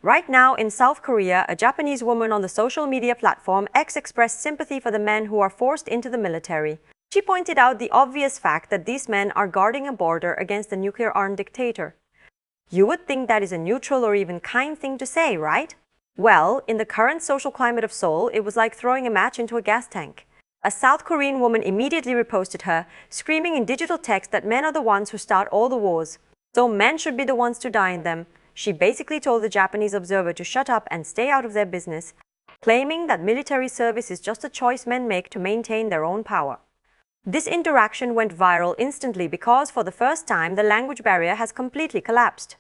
Right now, in South Korea, a Japanese woman on the social media platform X expressed sympathy for the men who are forced into the military. She pointed out the obvious fact that these men are guarding a border against a nuclear-armed dictator. You would think that is a neutral or even kind thing to say, right? Well, in the current social climate of Seoul, it was like throwing a match into a gas tank. A South Korean woman immediately reposted her, screaming in digital text that men are the ones who start all the wars, so men should be the ones to die in them. She basically told the Japanese observer to shut up and stay out of their business, claiming that military service is just a choice men make to maintain their own power. This interaction went viral instantly because for the first time the language barrier has completely collapsed.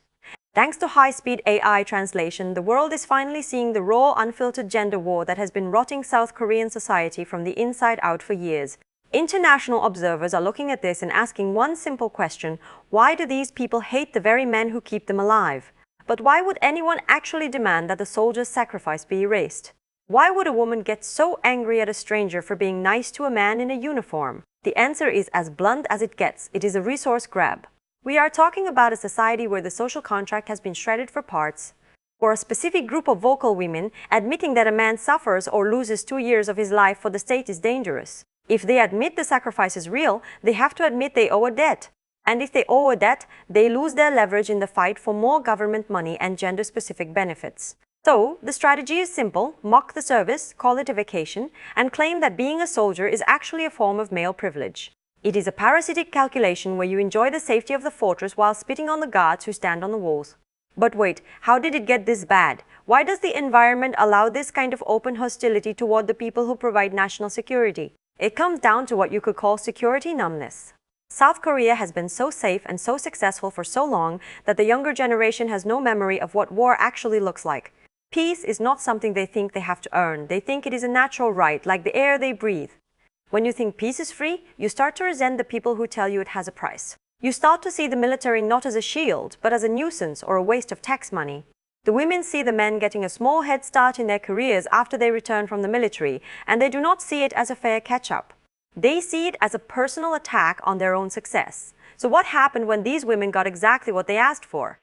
Thanks to high-speed AI translation, the world is finally seeing the raw, unfiltered gender war that has been rotting South Korean society from the inside out for years. International observers are looking at this and asking one simple question: why do these people hate the very men who keep them alive? But why would anyone actually demand that the soldier's sacrifice be erased? Why would a woman get so angry at a stranger for being nice to a man in a uniform? The answer is as blunt as it gets. It is a resource grab. We are talking about a society where the social contract has been shredded for parts. For a specific group of vocal women, admitting that a man suffers or loses 2 years of his life for the state is dangerous. If they admit the sacrifice is real, they have to admit they owe a debt. And if they owe a debt, they lose their leverage in the fight for more government money and gender-specific benefits. So, the strategy is simple: mock the service, call it a vacation, and claim that being a soldier is actually a form of male privilege. It is a parasitic calculation where you enjoy the safety of the fortress while spitting on the guards who stand on the walls. But wait, how did it get this bad? Why does the environment allow this kind of open hostility toward the people who provide national security? It comes down to what you could call security numbness. South Korea has been so safe and so successful for so long that the younger generation has no memory of what war actually looks like. Peace is not something they think they have to earn. They think it is a natural right, like the air they breathe. When you think peace is free, you start to resent the people who tell you it has a price. You start to see the military not as a shield, but as a nuisance or a waste of tax money. The women see the men getting a small head start in their careers after they return from the military, and they do not see it as a fair catch-up. They see it as a personal attack on their own success. So what happened when these women got exactly what they asked for?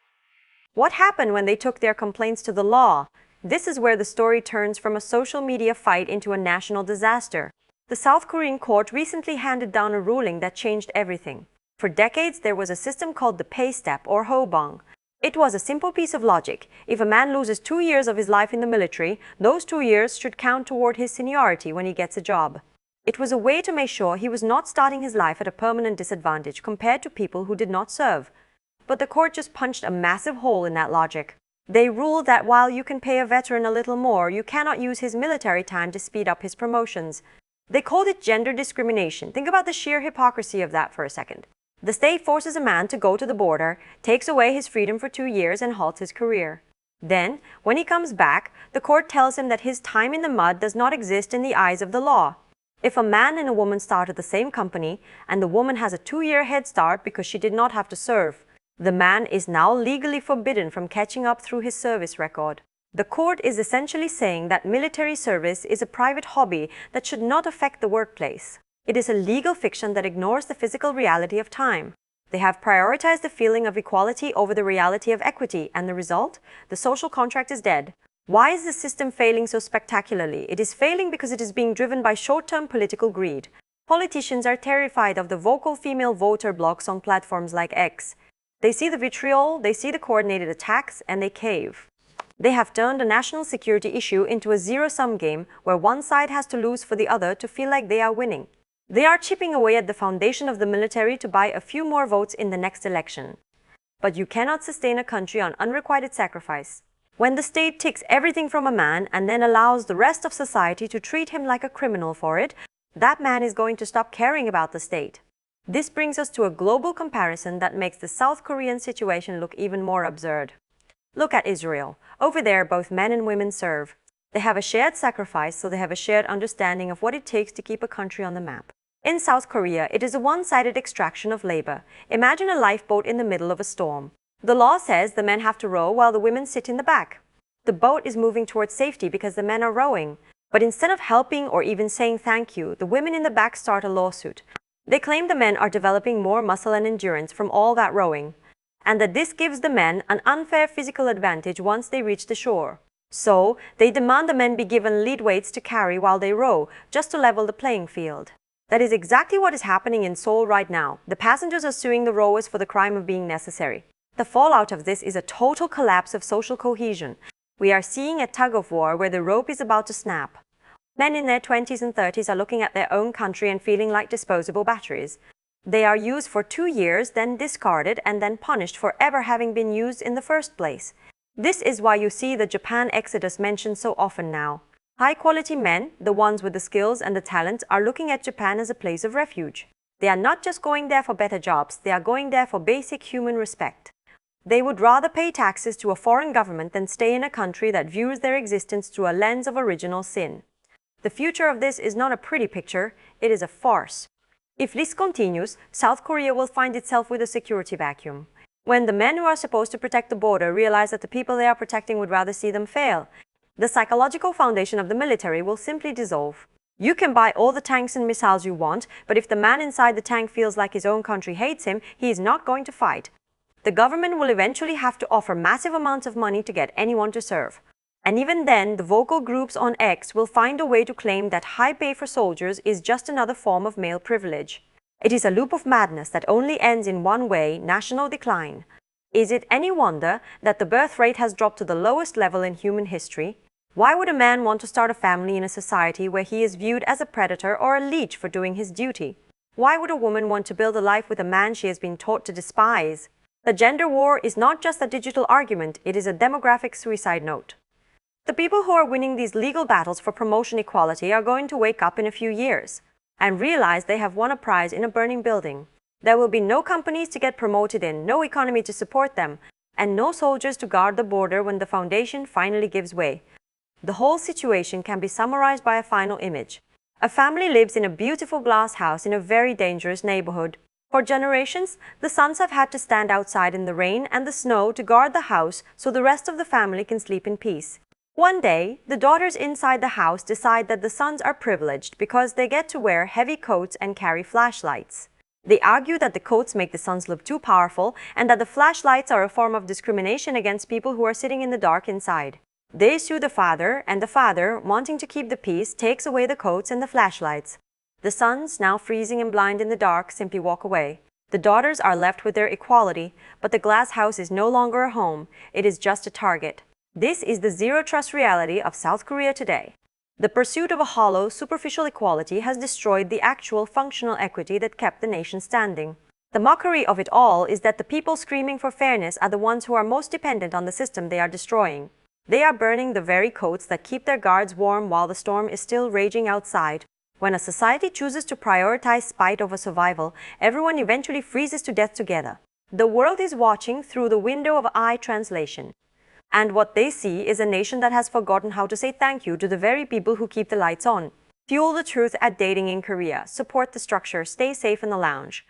What happened when they took their complaints to the law? This is where the story turns from a social media fight into a national disaster. The South Korean court recently handed down a ruling that changed everything. For decades, there was a system called the pay step or hobong. It was a simple piece of logic. If a man loses 2 years of his life in the military, those 2 years should count toward his seniority when he gets a job. It was a way to make sure he was not starting his life at a permanent disadvantage compared to people who did not serve. But the court just punched a massive hole in that logic. They ruled that while you can pay a veteran a little more, you cannot use his military time to speed up his promotions. They called it gender discrimination. Think about the sheer hypocrisy of that for a second. The state forces a man to go to the border, takes away his freedom for 2 years, and halts his career. Then, when he comes back, the court tells him that his time in the mud does not exist in the eyes of the law. If a man and a woman start at the same company, and the woman has a 2-year head start because she did not have to serve, the man is now legally forbidden from catching up through his service record. The court is essentially saying that military service is a private hobby that should not affect the workplace. It is a legal fiction that ignores the physical reality of time. They have prioritized the feeling of equality over the reality of equity, and the result? The social contract is dead. Why is the system failing so spectacularly? It is failing because it is being driven by short-term political greed. Politicians are terrified of the vocal female voter blocks on platforms like X. They see the vitriol, they see the coordinated attacks, and they cave. They have turned a national security issue into a zero-sum game where one side has to lose for the other to feel like they are winning. They are chipping away at the foundation of the military to buy a few more votes in the next election. But you cannot sustain a country on unrequited sacrifice. When the state takes everything from a man and then allows the rest of society to treat him like a criminal for it, that man is going to stop caring about the state. This brings us to a global comparison that makes the South Korean situation look even more absurd. Look at Israel. Over there, both men and women serve. They have a shared sacrifice, so they have a shared understanding of what it takes to keep a country on the map. In South Korea, it is a one-sided extraction of labor. Imagine a lifeboat in the middle of a storm. The law says the men have to row while the women sit in the back. The boat is moving towards safety because the men are rowing. But instead of helping or even saying thank you, the women in the back start a lawsuit. They claim the men are developing more muscle and endurance from all that rowing. and that this gives the men an unfair physical advantage once they reach the shore. So, they demand the men be given lead weights to carry while they row, just to level the playing field. That is exactly what is happening in Seoul right now. The passengers are suing the rowers for the crime of being necessary. The fallout of this is a total collapse of social cohesion. We are seeing a tug-of-war where the rope is about to snap. Men in their 20s and 30s are looking at their own country and feeling like disposable batteries. They are used for 2 years, then discarded, and then punished for ever having been used in the first place. This is why you see the Japan exodus mentioned so often now. High-quality men, the ones with the skills and the talent, are looking at Japan as a place of refuge. They are not just going there for better jobs, they are going there for basic human respect. They would rather pay taxes to a foreign government than stay in a country that views their existence through a lens of original sin. The future of this is not a pretty picture, it is a farce. If this continues, South Korea will find itself with a security vacuum. When the men who are supposed to protect the border realize that the people they are protecting would rather see them fail, the psychological foundation of the military will simply dissolve. You can buy all the tanks and missiles you want, but if the man inside the tank feels like his own country hates him, he is not going to fight. The government will eventually have to offer massive amounts of money to get anyone to serve. And even then, the vocal groups on X will find a way to claim that high pay for soldiers is just another form of male privilege. It is a loop of madness that only ends in one way: national decline. Is it any wonder that the birth rate has dropped to the lowest level in human history? Why would a man want to start a family in a society where he is viewed as a predator or a leech for doing his duty? Why would a woman want to build a life with a man she has been taught to despise? The gender war is not just a digital argument, it is a demographic suicide note. The people who are winning these legal battles for promotion equality are going to wake up in a few years and realize they have won a prize in a burning building. There will be no companies to get promoted in, no economy to support them, and no soldiers to guard the border when the foundation finally gives way. The whole situation can be summarized by a final image. A family lives in a beautiful glass house in a very dangerous neighborhood. For generations, the sons have had to stand outside in the rain and the snow to guard the house so the rest of the family can sleep in peace. One day, the daughters inside the house decide that the sons are privileged because they get to wear heavy coats and carry flashlights. They argue that the coats make the sons look too powerful and that the flashlights are a form of discrimination against people who are sitting in the dark inside. They sue the father, and the father, wanting to keep the peace, takes away the coats and the flashlights. The sons, now freezing and blind in the dark, simply walk away. The daughters are left with their equality, but the glass house is no longer a home, it is just a target. This is the zero-trust reality of South Korea today. The pursuit of a hollow, superficial equality has destroyed the actual functional equity that kept the nation standing. The mockery of it all is that the people screaming for fairness are the ones who are most dependent on the system they are destroying. They are burning the very coats that keep their guards warm while the storm is still raging outside. When a society chooses to prioritize spite over survival, everyone eventually freezes to death together. The world is watching through the window of eye translation. And what they see is a nation that has forgotten how to say thank you to the very people who keep the lights on. Fuel the truth at Dating in Korea. Support the structure. Stay safe in the lounge.